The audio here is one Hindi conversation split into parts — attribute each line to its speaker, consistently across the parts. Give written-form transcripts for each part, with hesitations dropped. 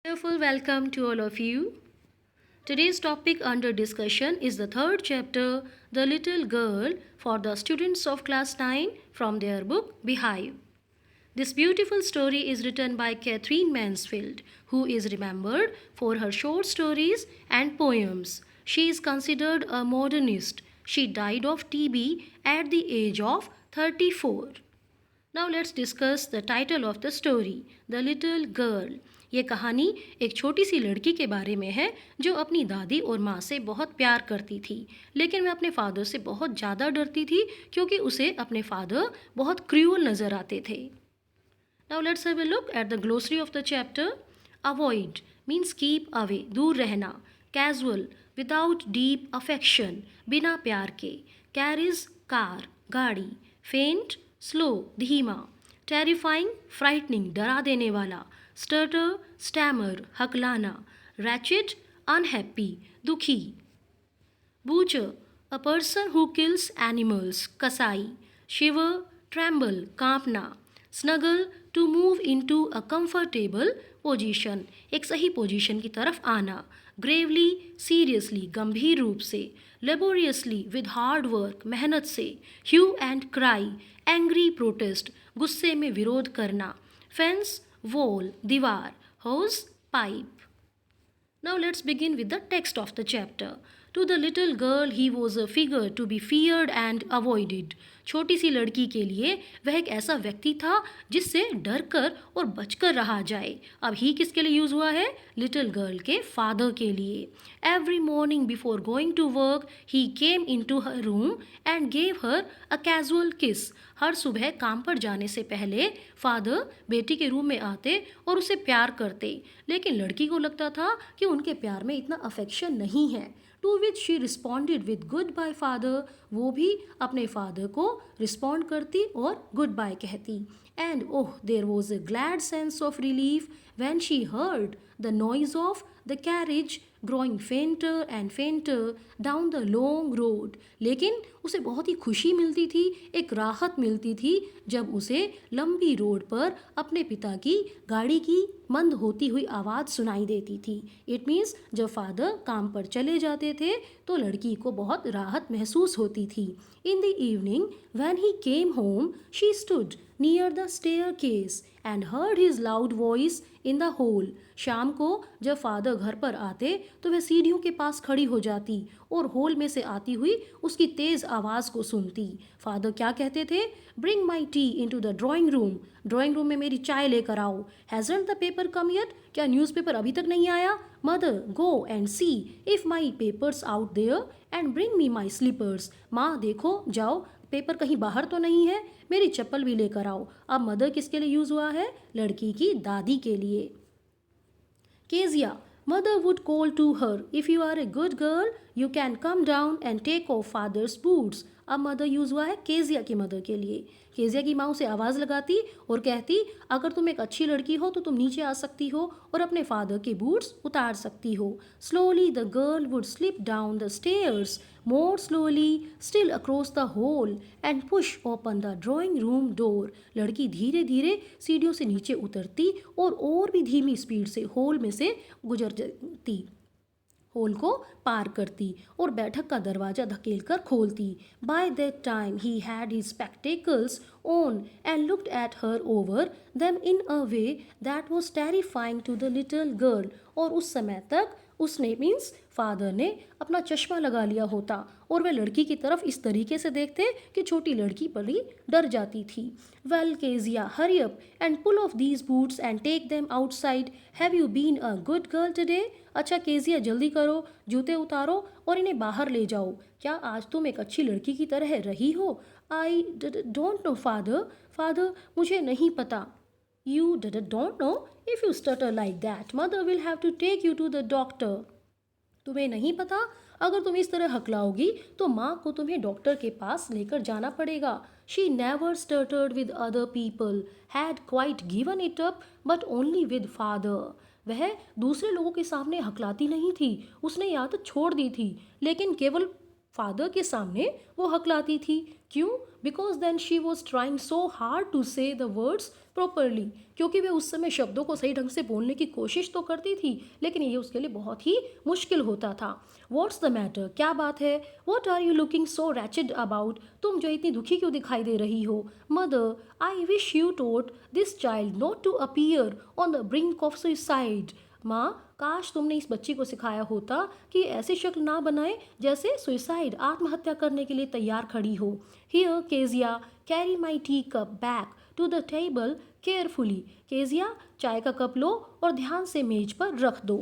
Speaker 1: Wonderful welcome to all of you. Today's topic under discussion is the third chapter, The Little Girl, for the students of class 9 from their book Beehive. This beautiful story is written by Catherine Mansfield, who is remembered for her short stories and poems. She is considered a modernist. She died of TB at the age of 34. Now let's discuss the title of the story, The Little Girl. ये कहानी एक छोटी सी लड़की के बारे में है जो अपनी दादी और माँ से बहुत प्यार करती थी, लेकिन वह अपने फादर से बहुत ज़्यादा डरती थी क्योंकि उसे अपने फादर बहुत क्रूअल नज़र आते थे. Now let's have a look at the glossary of the chapter. Avoid means keep away, दूर रहना. Casual, without deep affection, बिना प्यार के. Carries, कार, गाड़ी. Faint, स्लो, धीमा. टेरिफाइंग, फ्राइटनिंग, डरा देने वाला. स्टटर, स्टैमर, हकलाना. रैचिड, अनहैप्पी, दुखी. Butcher, a person who kills animals, कसाई. शिवर, ट्रैम्बल, कांपना. Snuggle, to move into a comfortable position, एक सही पोजीशन की तरफ आना. ग्रेवली, सीरियसली, गंभीर रूप से. लेबोरियसली, विद हार्ड वर्क, मेहनत से. Hue and cry, angry protest, गुस्से में विरोध करना. फेंस, वॉल, दीवार. Hose, pipe. Now let's begin with the text of the chapter. To the little girl he was a figure to be feared and avoided. छोटी सी लड़की के लिए वह एक ऐसा व्यक्ति था जिससे डर कर और बचकर रहा जाए. अब ही किसके लिए यूज़ हुआ है? लिटिल गर्ल के फादर के लिए. Every morning before going to work he came in to her room and gave her a casual kiss. हर सुबह काम पर जाने से पहले फादर बेटी के रूम में आते और उसे प्यार करते, लेकिन लड़की को लगता था कि उनके प्यार में इतना अफेक्शन नहीं है. To which she responded with good bye father, वो भी अपने फादर को रिस्पॉन्ड करती और गुड बाय कहती. And oh there was a glad sense of relief when she heard the noise of the carriage growing fainter and fainter down the long road. लेकिन उसे बहुत ही खुशी मिलती थी, एक राहत मिलती थी जब उसे लंबी रोड पर अपने पिता की गाड़ी की मंद होती हुई आवाज़ सुनाई देती थी. इट मीन्स जब फादर काम पर चले जाते थे तो लड़की को बहुत राहत महसूस होती थी. In the evening when he came home she stood near the staircase and heard his loud voice in the hall. शाम को जब फादर घर पर आते तो वह सीढ़ियों के पास खड़ी हो जाती और हॉल में से आती हुई उसकी तेज़ आवाज़ को सुनती. फादर क्या कहते थे? Bring my tea in to the drawing room. Drawing room में मेरी चाय लेकर आओ. Hasn't the paper come yet, क्या न्यूज़पेपर अभी तक नहीं आया? Mother go and see if my papers out there and bring me my slippers. माँ देखो, जाओ, पेपर कहीं बाहर तो नहीं है, मेरी चप्पल भी लेकर आओ. अब मदर किसके लिए यूज़ हुआ है? लड़की की दादी के लिए. Kezia, mother would call to her, if you are a good girl you can come down and take off father's boots. अब मदर यूज़ हुआ है केजिया की मदर के लिए. केजिया की माँ उसे आवाज़ लगाती और कहती, अगर तुम एक अच्छी लड़की हो तो तुम नीचे आ सकती हो और अपने फादर के बूट्स उतार सकती हो. Slowly the girl would slip down the stairs, more slowly, still across the hall, and push open the drawing room door. लड़की धीरे धीरे सीढ़ियों से नीचे उतरती और भी धीमी स्पीड से हॉल में से गुजर जाती, हॉल को पार करती और बैठक का दरवाजा धकेल कर खोलती. By that time he had his spectacles on and looked at her over them in a way that was terrifying to the little girl. और उस समय तक उसने मीन्स फादर ने अपना चश्मा लगा लिया होता और वह लड़की की तरफ इस तरीके से देखते कि छोटी लड़की बड़ी डर जाती थी. Well Kezia, hurry up and pull off these boots and take them outside. Have you been a good girl today? अच्छा केजिया, जल्दी करो, जूते उतारो और इन्हें बाहर ले जाओ. क्या आज तुम एक अच्छी लड़की की तरह रही हो? I don't know father. Father, मुझे नहीं पता. You don't know? If you stutter like that, mother will have to take you to the doctor. तुम्हें नहीं पता? अगर तुम इस तरह हकलाओगी तो माँ को तुम्हें डॉक्टर के पास लेकर जाना पड़ेगा. She never stuttered with other people, had quite given it up, but only with father. वह दूसरे लोगों के सामने हकलाती नहीं थी, उसने आदत छोड़ दी थी, लेकिन केवल फादर के सामने वो हकलाती थी। क्यों? Because then she was trying so hard to say the words properly, क्योंकि वे उस समय शब्दों को सही ढंग से बोलने की कोशिश तो करती थी, लेकिन ये उसके लिए बहुत ही मुश्किल होता था। What's the matter? क्या बात है? What are you looking so wretched about? तुम जो इतनी दुखी क्यों दिखाई दे रही हो? Mother, I wish you taught this child not to appear on the brink of suicide. माँ, काश तुमने इस बच्ची को सिखाया होता कि ऐसी शक्ल ना बनाए जैसे सुसाइड, आत्महत्या करने के लिए तैयार खड़ी हो। Here Kezia, carry my tea cup back to the table carefully. Kezia, चाय का कप लो और ध्यान से मेज पर रख दो।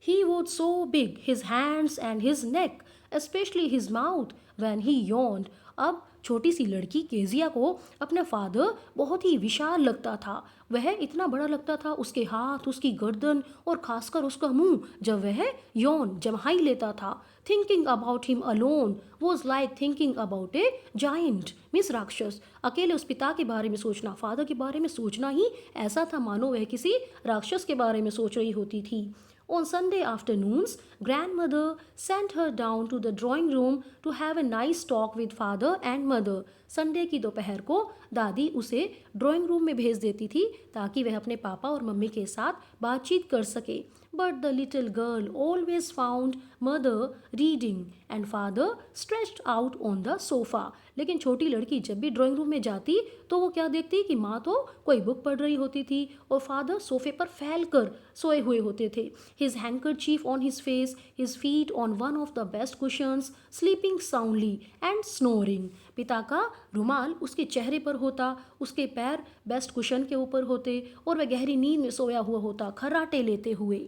Speaker 1: He was so big, his hands and his neck, especially his mouth, when he yawned. अब छोटी सी लड़की केजिया को अपना फादर बहुत ही विशाल लगता था। वह इतना बड़ा लगता था, उसके हाथ, उसकी गर्दन और खासकर उसका मुंह जब वह यौन जम्हाई लेता था। Thinking about him alone was like thinking about A giant, miss राक्षस। अकेले उस पिता के बारे में सोचना, फादर के बारे में सोचना ही ऐसा था मानो वह किसी राक्षस के बारे में सोच रही होती थी। On Sunday afternoons, grandmother sent her down to the drawing room to have a nice talk with father and mother. Sunday की दोपहर को दादी उसे ड्राइंग रूम में भेज देती थी ताकि वह अपने पापा और मम्मी के साथ बातचीत कर सके। But the little girl always found mother reading and father stretched out on the sofa. लेकिन छोटी लड़की जब भी ड्राइंग रूम में जाती तो वो क्या देखती कि माँ तो कोई बुक पढ़ रही होती थी और फादर सोफे पर फैल कर सोए हुए होते थे। His handkerchief on his face, his feet on one of the best cushions, sleeping soundly and snoring. पिता का रुमाल उसके चेहरे पर होता, उसके पैर बेस्ट कुशन के ऊपर होते और वह गहरी नींद में सोया हुआ होता, खर्राटे लेते हुए।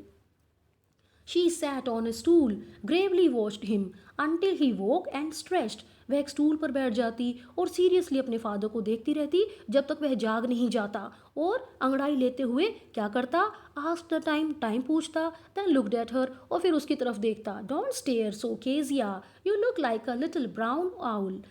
Speaker 1: She sat on a stool, gravely watched him until he woke and stretched. वह एक स्टूल पर बैठ जाती और सीरियसली अपने फादर को देखती रहती जब तक वह जाग नहीं जाता, और अंगड़ाई लेते हुए क्या करता? आस्क द टाइम, टाइम पूछता, देन लुक्ड एट हर, और फिर उसकी तरफ देखता। Don't stare so Kezia, you look like a little brown owl.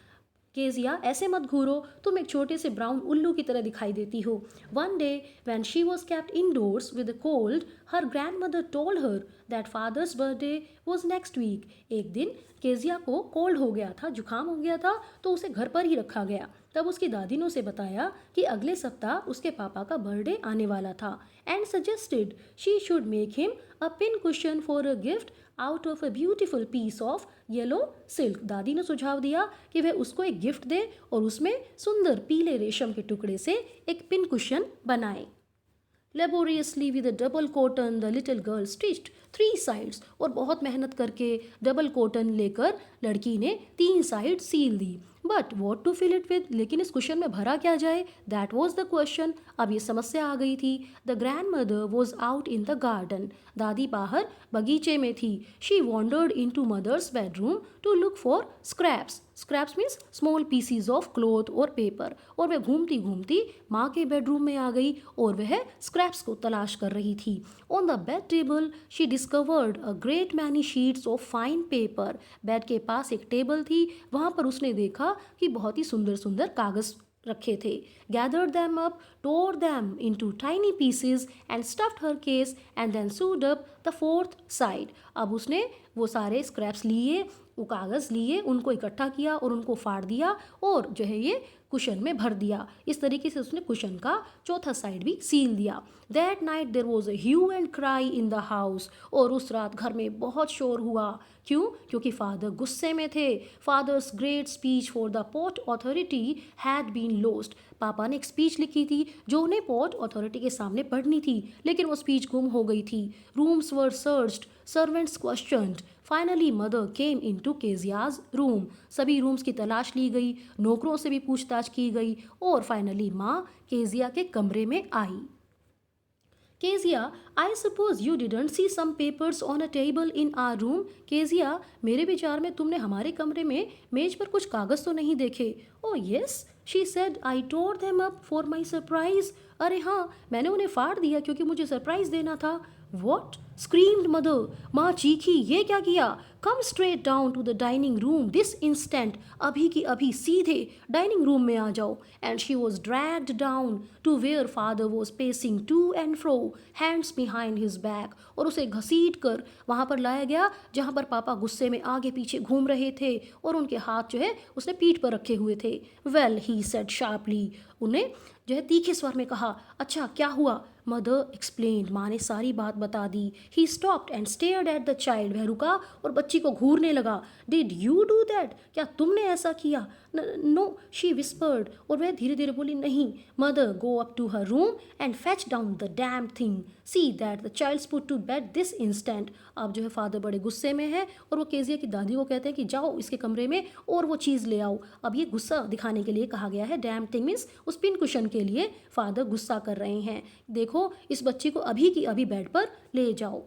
Speaker 1: Kezia, ऐसे मत घूरो, तुम एक छोटे से ब्राउन उल्लू की तरह दिखाई देती हो। One day when she was kept indoors with a cold, her grandmother told her that father's birthday was next week. एक दिन केजिया को कोल्ड हो गया था, जुकाम हो गया था, तो उसे घर पर ही रखा गया। तब उसकी दादी ने उसे बताया कि अगले सप्ताह उसके पापा का बर्थडे आने वाला था, and suggested she should make him a pin cushion for a gift out of a beautiful piece of yellow silk. दादी ने सुझाव दिया कि वह उसको एक गिफ्ट दे और उसमें सुंदर पीले रेशम के टुकड़े से एक पिन कुशन बनाए। Laboriously with a double cotton the little girl stitched 3 sides, और बहुत मेहनत करके डबल कॉटन लेकर लड़की ने 3 साइड सील दी। But what to fill it with, लेकिन इस कुशन में भरा क्या जाए? That was the question. अब ये समस्या आ गई थी। The grandmother was out in the garden, दादी बाहर बगीचे में थी। She wandered into mother's bedroom to look for scraps, scraps means small pieces of cloth और पेपर, और वह घूमती घूमती माँ के बेडरूम में आ गई और वह स्क्रैप्स को तलाश कर रही थी। On the bed table she discovered a great many sheets of fine paper. Bed के पास एक टेबल थी, वहाँ पर उसने देखा कि बहुत ही सुंदर सुंदर कागज रखे थे। Gathered them up, tore them into tiny pieces and stuffed her case and then sewed up the 4th side. अब उसने वो सारे स्क्रैप्स लिए, वो कागज़ लिए, उनको इकट्ठा किया और उनको फाड़ दिया और जो है ये कुशन में भर दिया। इस तरीके से उसने कुशन का चौथा साइड भी सील दिया। That night there was a hue and cry in the house, और उस रात घर में बहुत शोर हुआ। क्यों? क्योंकि फादर गुस्से में थे। Father's great speech for the port authority had been lost. पापा ने एक स्पीच लिखी थी जो उन्हें पोर्ट अथॉरिटी के सामने पढ़नी थी, लेकिन वो स्पीच गुम हो गई थी। Rooms were searched, servants questioned, finally mother came in to Kezia's room. सभी रूम्स की तलाश ली गई, नौकरों से भी पूछताछ की गई और फाइनली माँ केजिया के कमरे में आई। Kezia, I suppose you didn't see some papers on a table in our room. Kezia, मेरे विचार में तुमने हमारे कमरे में मेज पर कुछ कागज तो नहीं देखे? Oh yes, she said, I tore them up for my surprise. अरे हाँ, मैंने उन्हें फाड़ दिया क्योंकि मुझे सरप्राइज देना था। वॉट? Screamed mother. माँ चीखी, ये क्या किया? Come straight down to the dining room this instant. अभी की अभी सीधे डाइनिंग रूम में आ जाओ। And she was dragged down to where father was pacing to and fro, hands behind his back. और उसे घसीट कर वहाँ पर लाया गया जहाँ पर पापा गुस्से में आगे पीछे घूम रहे थे और उनके हाथ जो है उसने पीठ पर रखे हुए थे। Well, he said sharply. उन्हें जो है तीखे स्वर में कहा, अच्छा क्या हुआ? Mother explained. माँ ने सारी बात बता दी। He stopped and stared at the child. वह रुका और बच्ची को घूरने लगा। Did you do that? क्या तुमने ऐसा किया? No, she whispered. और वह धीरे धीरे बोली, नहीं। Mother, go up to her room and fetch down the damn thing. See that the child's put to bed this instant. अब जो है फादर बड़े गुस्से में है और वो केजिया की दादी को कहते हैं कि जाओ इसके कमरे में और वो चीज़ ले आओ। अब ये गुस्सा दिखाने के लिए कहा गया है। डैम थिंग मीन्स उस पिन कुशन के लिए फादर गुस्सा कर रहे हैं। देखो, इस बच्ची को अभी की अभी बेड पर ले जाओ।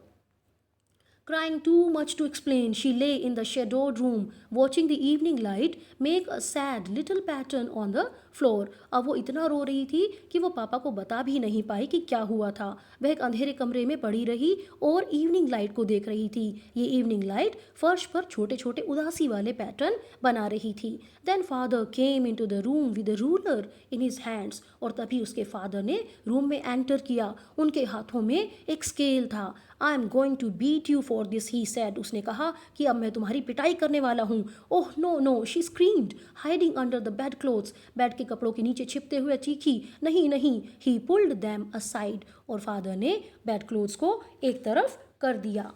Speaker 1: Crying too much to explain, she lay in the shadowed room, watching the evening light make a sad little pattern on the floor. अब वो इतना रो रही थी कि वो पापा को बता भी नहीं पाई कि क्या हुआ था। वह एक अंधेरे कमरे में पड़ी रही और इवनिंग लाइट को देख रही थी। ये इवनिंग लाइट फर्श पर छोटे छोटे उदासी वाले पैटर्न बना रही थी। Then father came into the room with a ruler in his hands. और तभी उसके फादर ने रूम में एंटर किया। उनके हाथों में एक स्केल था। I am going to beat you for this, he said. उसने कहा कि अब मैं तुम्हारी पिटाई करने वाला हूँ। Oh no no, she screamed, hiding under the bedclothes. Bed के कपड़ों के नीचे छिपते हुए चीखी, नहीं नहीं। He pulled them aside. और फादर ने बेड क्लोथ्स को एक तरफ कर दिया।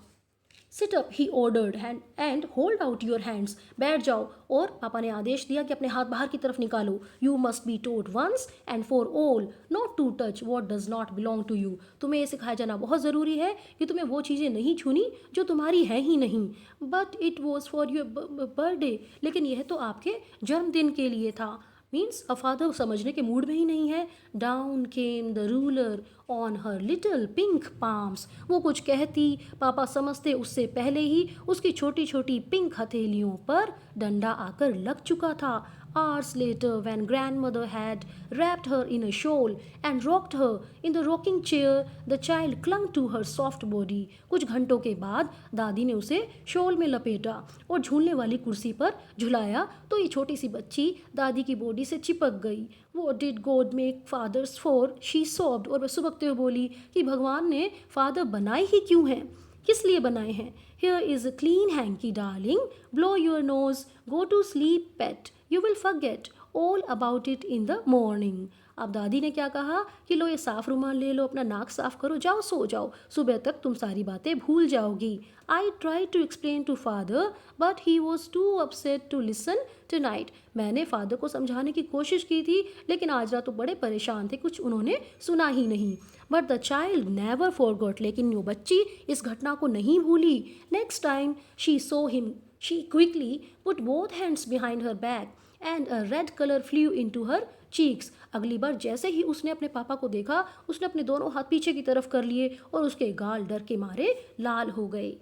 Speaker 1: Sit up, he ordered, and hold out your hands. बैठ जाओ। और पापा ने आदेश दिया कि अपने हाथ बाहर की तरफ निकालो। You must be taught once and for all not to touch what does not belong to you. तुम्हें ये सिखाया जाना बहुत ज़रूरी है कि तुम्हें वो चीज़ें नहीं छूनी जो तुम्हारी हैं ही नहीं। But it was for your birthday. लेकिन यह तो आपके जन्मदिन के लिए था। मीन्स अ फादर समझने के मूड में ही नहीं है। Down came the ruler on her little pink palms. वो कुछ कहती, पापा समझते उससे पहले ही उसकी छोटी छोटी पिंक हथेलियों पर डंडा आकर लग चुका था। Hours later, when grandmother had wrapped her in a shawl and rocked her in the rocking chair, the child clung to her soft body. कुछ घंटों के बाद दादी ने उसे शॉल में लपेटा और झूलने वाली कुर्सी पर झुलाया तो ये छोटी सी बच्ची दादी की बॉडी से चिपक गई। What did God make fathers for? She sobbed. और वह सुबकते हुए बोली कि भगवान ने फादर बनाए ही क्यों हैं, किस लिए बनाए हैं। Here is a clean hanky, darling. Blow your nose. Go to sleep, pet. You will forget all about it in the morning. अब दादी ने क्या कहा कि लो ये साफ रुमाल ले लो, अपना नाक साफ करो, जाओ सो जाओ, सुबह तक तुम सारी बातें भूल जाओगी। I try to explain to father but he was too upset to listen tonight. मैंने फादर को समझाने की कोशिश की थी लेकिन आज रात तो बड़े परेशान थे, कुछ उन्होंने सुना ही नहीं। But the child never forgot. लेकिन वो बच्ची इस घटना को नहीं भूली। Next time she saw him, she quickly put both hands behind her back and a red colour flu into her cheeks. अगली बार जैसे ही उसने अपने पापा को देखा उसने अपने दोनों हाथ पीछे की तरफ कर लिए और उसके गाल डर के मारे लाल हो गए।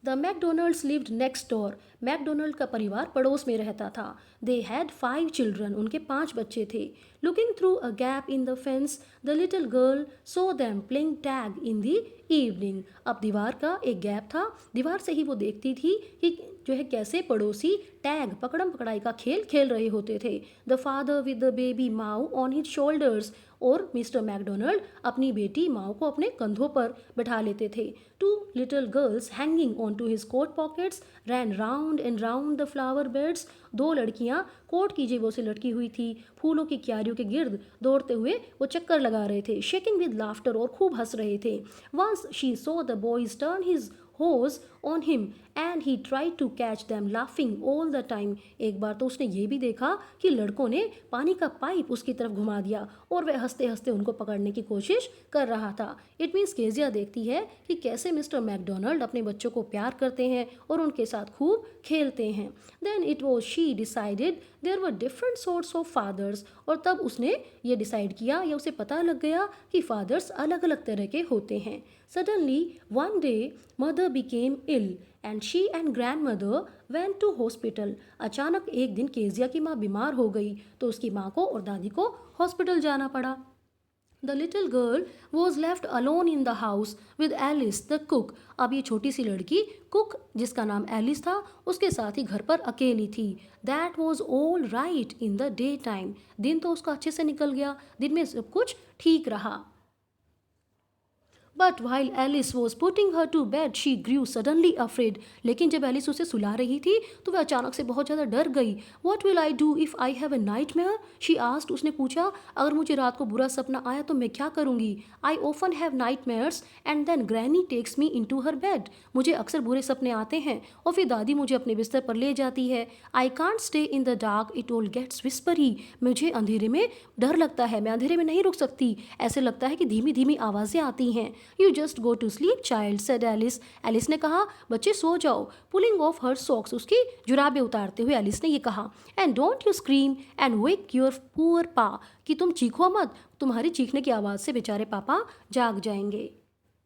Speaker 1: The McDonald's lived next door. McDonald का परिवार पड़ोस में रहता था। They had 5 children. उनके 5 बच्चे थे। Looking through a gap in the fence the little girl so them playing tag in the evening. अब दीवार का एक गैप था, दीवार से ही वो देखती थी कि जो है कैसे पड़ोसी टैग, पकड़म पकड़ाई का खेल खेल रहे होते थे। The father with the baby माऊ ऑन हिज शोल्डर्स। और मिस्टर मैकडोनल्ड अपनी बेटी माओ को अपने कंधों पर बैठा लेते थे। 2 little girls hanging on to his coat pockets ran round and round the flower beds. 2 लड़कियां कोट की जेबों से लटकी हुई थी, फूलों की क्यारियों के गिर्द दौड़ते हुए वो चक्कर लगा रहे थे, शेकिंग विद लाफ्टर, और खूब हंस रहे थे। Once she saw the boys turn his hose on him and he tried to catch them laughing all the time. एक बार तो उसने ये भी देखा कि लड़कों ने पानी का पाइप उसकी तरफ घुमा दिया और वह हंसते हंसते उनको पकड़ने की कोशिश कर रहा था। इट मीन्स केजिया देखती है कि कैसे मिस्टर मैकडोनल्ड अपने बच्चों को प्यार करते हैं और उनके साथ खूब खेलते हैं। Then it was she decided there were different sorts of fathers. और तब उसने ये डिसाइड किया या उसे पता लग गया कि फादर्स अलग अलग तरह के होते हैं। Suddenly, one day, mother became ill and she and grandmother went to hospital. अचानक एक दिन केजिया की माँ बीमार हो गई तो उसकी माँ को और दादी को हॉस्पिटल जाना पड़ा। The little girl was left alone in the house with Alice the cook. अब ये छोटी सी लड़की कुक जिसका नाम एलिस था उसके साथ ही घर पर अकेली थी. That was all right in the daytime. दिन तो उसका अच्छे से निकल गया, दिन में सब कुछ ठीक रहा. But while Alice was putting her to bed, she grew suddenly afraid. लेकिन जब एलिस उसे सुला रही थी तो वह अचानक से बहुत ज़्यादा डर गई. What will I do if I have a nightmare? She asked. उसने पूछा अगर मुझे रात को बुरा सपना आया तो मैं क्या करूँगी? I often have nightmares and then Granny takes me into her bed. मुझे अक्सर बुरे सपने आते हैं और फिर दादी मुझे अपने बिस्तर पर ले जाती है. I can't stay in the dark. It all gets whispery. मुझे अंधेरे में डर लगता है, मैं अंधेरे में नहीं रुक सकती. ऐसे लगता है कि धीमी धीमी आवाज़ें आती हैं. You just go to sleep, child, said Alice. Alice ने कहा बच्चे सो जाओ. Pulling off her socks, उसकी जुराबें उतारते हुए एलिस ने ये कहा. And don't you scream and wake your poor pa. कि तुम चीखो मत, तुम्हारी चीखने की आवाज़ से बेचारे पापा जाग जाएंगे.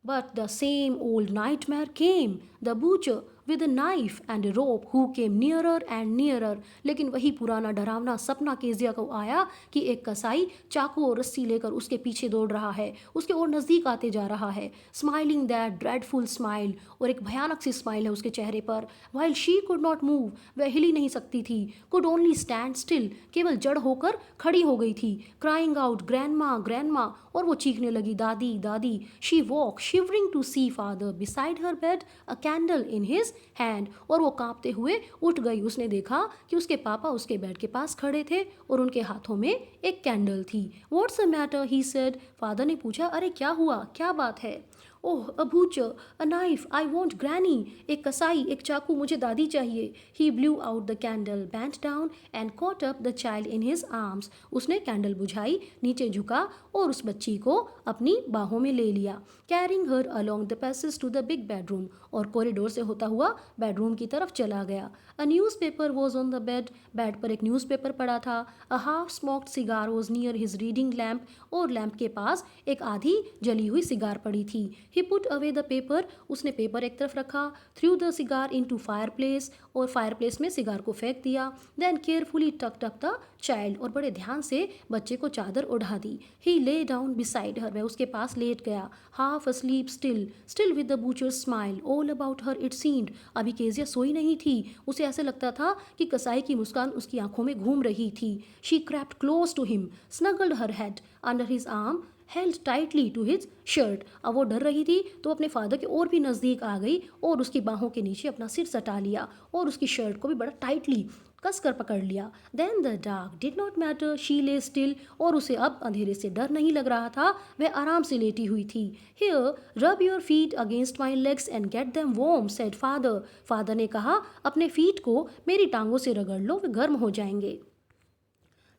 Speaker 1: But the same old nightmare came. The butcher with a knife and a rope who came nearer and nearer. लेकिन वही पुराना डरावना सपना केजिया को आया कि एक कसाई चाकू और रस्सी लेकर उसके पीछे दौड़ रहा है, उसके और नज़दीक आते जा रहा है. Smiling that dreadful smile, और एक भयानक सी स्माइल है उसके चेहरे पर. While she could not move, वह हिल ही नहीं सकती थी. Could only stand still, केवल जड़ होकर खड़ी हो गई थी. Crying out grandma grandma, और वो चीखने लगी दादी दादी. She woke shivering to see father beside her bed, a candle in his hand, और वो कांपते हुए उठ गई. उसने देखा कि उसके पापा उसके बेड के पास खड़े थे और उनके हाथों में एक कैंडल थी. What's the matter, he said. Father ने पूछा अरे क्या हुआ, क्या बात है. Oh a butcher, a knife, I want granny. एक कसाई, एक चाकू, मुझे दादी चाहिए. He blew out the candle, bent down and caught up the child in his arms. उसने कैंडल बुझाई, नीचे झुका और उस बच्ची को अपनी बाहों में ले लिया. Carrying her along the passage to the big bedroom, और कॉरिडोर से होता हुआ बेडरूम की तरफ चला गया. A newspaper was on the bed. Bed पर एक न्यूज़ पेपर पड़ा था. A half smoked cigar was near his reading lamp, और लैम्प के पास एक आधी जली हुई सिगार पड़ी थी. He put away the paper. उसने पेपर एक तरफ रखा. Threw the cigar into fireplace, और फायरप्लेस में सिगार को फेंक दिया. Then carefully tucked up the child, और बड़े ध्यान से बच्चे को चादर ओढ़ा दी. He lay down beside her. वह उसके पास लेट गया. Half asleep still with the butcher's smile all about her it seemed. अभी केजिया सोई नहीं थी. उसे ऐसे लगता था कि कसाई की मुस्कान उसकी आंखों में घूम रही थी. She crept close to him, snuggled her head under his arm, held tightly to his shirt. अब वो डर रही थी तो अपने फादर के और भी नज़दीक आ गई और उसकी बाहों के नीचे अपना सिर सटा लिया और उसकी शर्ट को भी बड़ा टाइटली कस कर पकड़ लिया. Then the dark did not matter, she lay still, और उसे अब अंधेरे से डर नहीं लग रहा था. वह आराम से लेटी हुई थी. Here rub your feet against my legs and get them warm, said father. Father ने कहा अपने फीट को मेरी टांगों से रगड़ लो, वे गर्म हो जाएंगे.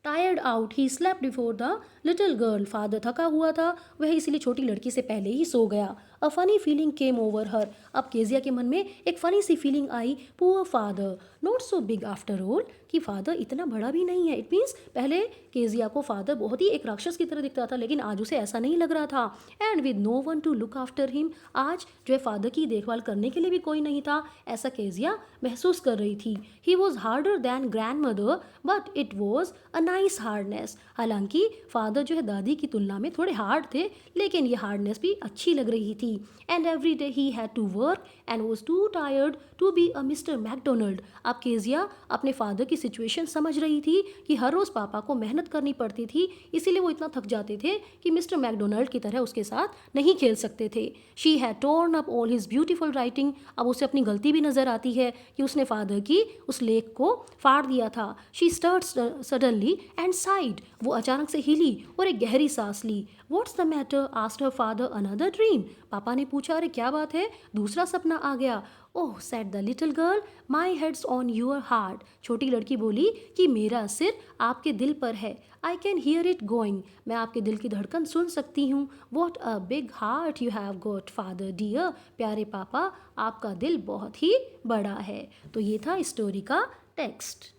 Speaker 1: Tired out he slept before the little girl. Father थका हुआ था, वह इसलिए छोटी लड़की से पहले ही सो गया. A funny feeling came over her. अब केजिया के मन में एक फनी सी फीलिंग आई. Poor father, not so big after all, कि फादर इतना बड़ा भी नहीं है. इट मीन्स पहले केजिया को फादर बहुत ही एक राक्षस की तरह दिखता था, लेकिन आज उसे ऐसा नहीं लग रहा था. And with no one to look after him, आज जो है फादर की देखभाल करने के लिए भी कोई नहीं था, ऐसा केजिया महसूस कर रही थी. He was harder than grandmother, but it was a nice hardness. हालांकि फादर जो है दादी की तुलना में थोड़े हार्ड थे, लेकिन ये हार्डनेस भी अच्छी लग रही थी. And every day he had to work and was too tired to be a mister Macdonald. अब केजिया अपने फादर की सिचुएशन समझ रही थी कि हर रोज़ पापा को मेहनत करनी पड़ती थी, इसीलिए वो इतना थक जाते थे कि मिस्टर मैकडोनल्ड की तरह उसके साथ नहीं खेल सकते थे. She had torn up all his beautiful writing. अब उसे अपनी गलती भी नज़र आती है कि उसने फादर की उस लेख को फाड़ दिया था. She stirred suddenly and sighed. वो अचानक से हिली और एक गहरी सांस ली. What's the matter, asked her father. Another dream. पापा ने पूछा अरे क्या बात है, दूसरा सपना आ गया. Oh said the little girl, my head's on your heart. छोटी लड़की बोली कि मेरा सिर आपके दिल पर है. I can hear it going. मैं आपके दिल की धड़कन सुन सकती हूँ. What a big heart you have got father dear. प्यारे पापा, आपका दिल बहुत ही बड़ा है. तो ये था स्टोरी का text.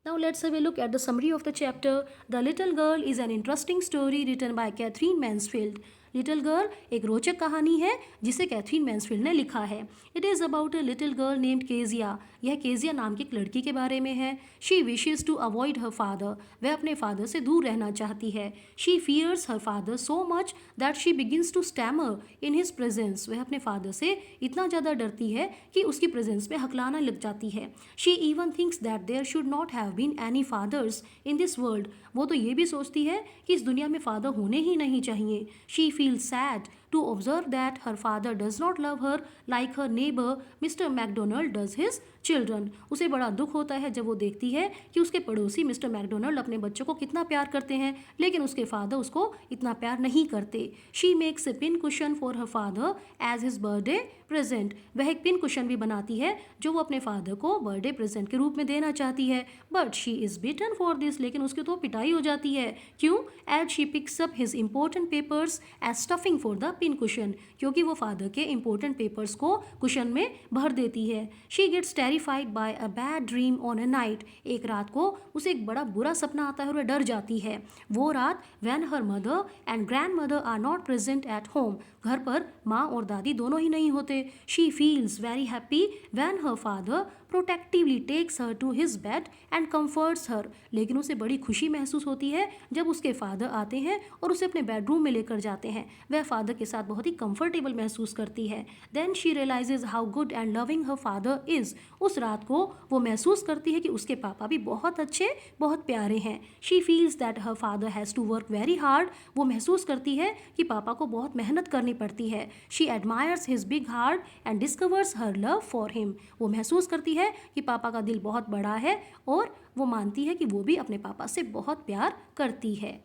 Speaker 1: Now let's have a look at the summary of the chapter. The Little Girl is an interesting story written by Catherine Mansfield. Little girl एक रोचक कहानी है जिसे कैथरीन मैन्सफील्ड ने लिखा है। It is about a little girl named Kezia. यह केजिया नाम की एक लड़की के बारे में है। She wishes to avoid her father. वह अपने फादर से दूर रहना चाहती है। She fears her father so much that she begins to stammer in his presence. वह अपने फादर से इतना ज़्यादा डरती है कि उसकी प्रेजेंस में हकलाना लग जाती है। She even thinks that there should not have been any fathers in this world. वो तो ये भी सोचती है कि इस दुनिया में फादर होने ही नहीं चाहिए। She feels sad to observe that her father does not love her like her neighbour mister Macdonald does his children. उसे बड़ा दुख होता है जब वो देखती है कि उसके पड़ोसी मिस्टर मैकडोनल्ड अपने बच्चों को कितना प्यार करते हैं, लेकिन उसके फादर उसको इतना प्यार नहीं करते। She makes a pin cushion for her father as his birthday present. वह एक पिन कुशन भी बनाती है जो वो अपने फादर को बर्थडे प्रेजेंट के रूप में देना चाहती है। But she is beaten for this. लेकिन उसकी तो पिटाई हो जाती है। क्यों? As she picks up his important papers as stuffing for the pin cushion. क्योंकि वो फादर के इंपॉर्टेंट पेपर्स को कुशन में भर देती है। She gets terrified by a bad dream on a night. एक रात को उसे एक बड़ा बुरा सपना आता है और वह डर जाती है। वो रात when her mother and grandmother are not present at home. घर पर माँ और दादी दोनों ही नहीं होते। She feels very happy when her father protectively takes her to his bed and comforts her. लेकिन उसे बड़ी खुशी महसूस होती है जब उसके फादर आते हैं और उसे अपने बेडरूम में लेकर जाते हैं। वह फादर के साथ बहुत ही कंफर्टेबल महसूस करती है। Then she realises how good and loving her father is. उस रात को वो महसूस करती है कि उसके पापा भी बहुत अच्छे, बहुत प्यारे हैं। She feels that her father has to work very hard. वो महसूस करती है कि पापा को बहुत मेहनत करनी पड़ती है। She admires his big heart and discovers her love for him. वो महसूस करती है कि पापा का दिल बहुत बड़ा है और वो मानती है कि वो भी अपने पापा से बहुत प्यार करती है।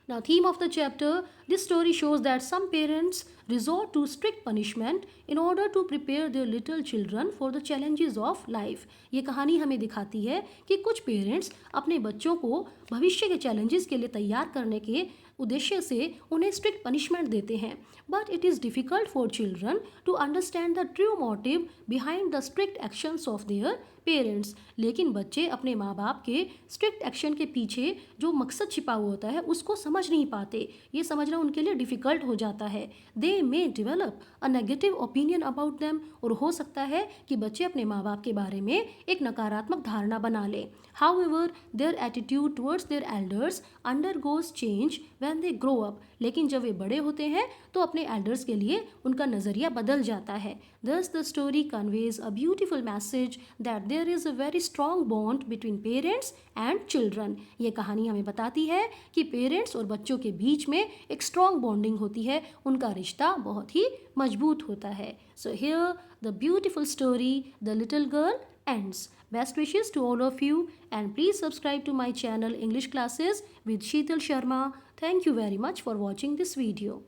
Speaker 1: Now, theme of the chapter, this story shows that some parents resort to strict punishment in order to prepare their little children for the challenges of life. ये कहानी हमें दिखाती है कि कुछ पेरेंट्स अपने बच्चों को भविष्य के चैलेंजेस के लिए तैयार करने के उद्देश्य से उन्हें स्ट्रिक्ट पनिशमेंट देते हैं। But it is difficult for children to understand the true motive behind the strict actions of their parents. लेकिन बच्चे अपने माँ बाप के स्ट्रिक्ट एक्शन के पीछे जो मकसद छिपा हुआ होता है उसको समझ नहीं पाते। ये समझना उनके लिए डिफ़िकल्ट हो जाता है। They may develop a negative opinion about them. और हो सकता है कि बच्चे अपने माँ बाप के बारे में एक नकारात्मक धारणा बना लें। However their attitude towards their elders undergoes change when they grow up. लेकिन जब वे बड़े होते हैं तो अपने एल्डर्स के लिए उनका नज़रिया बदल जाता है। Thus the story conveys a beautiful message that there is a very strong bond between parents and children. ये कहानी हमें बताती है कि पेरेंट्स और बच्चों के बीच में एक स्ट्रॉन्ग बॉन्डिंग होती है, उनका रिश्ता बहुत ही मजबूत होता है। So here the beautiful story, The Little Girl ends. Best wishes to all of you and please subscribe to my channel English Classes with Sheetal Sharma. Thank you very much for watching this video.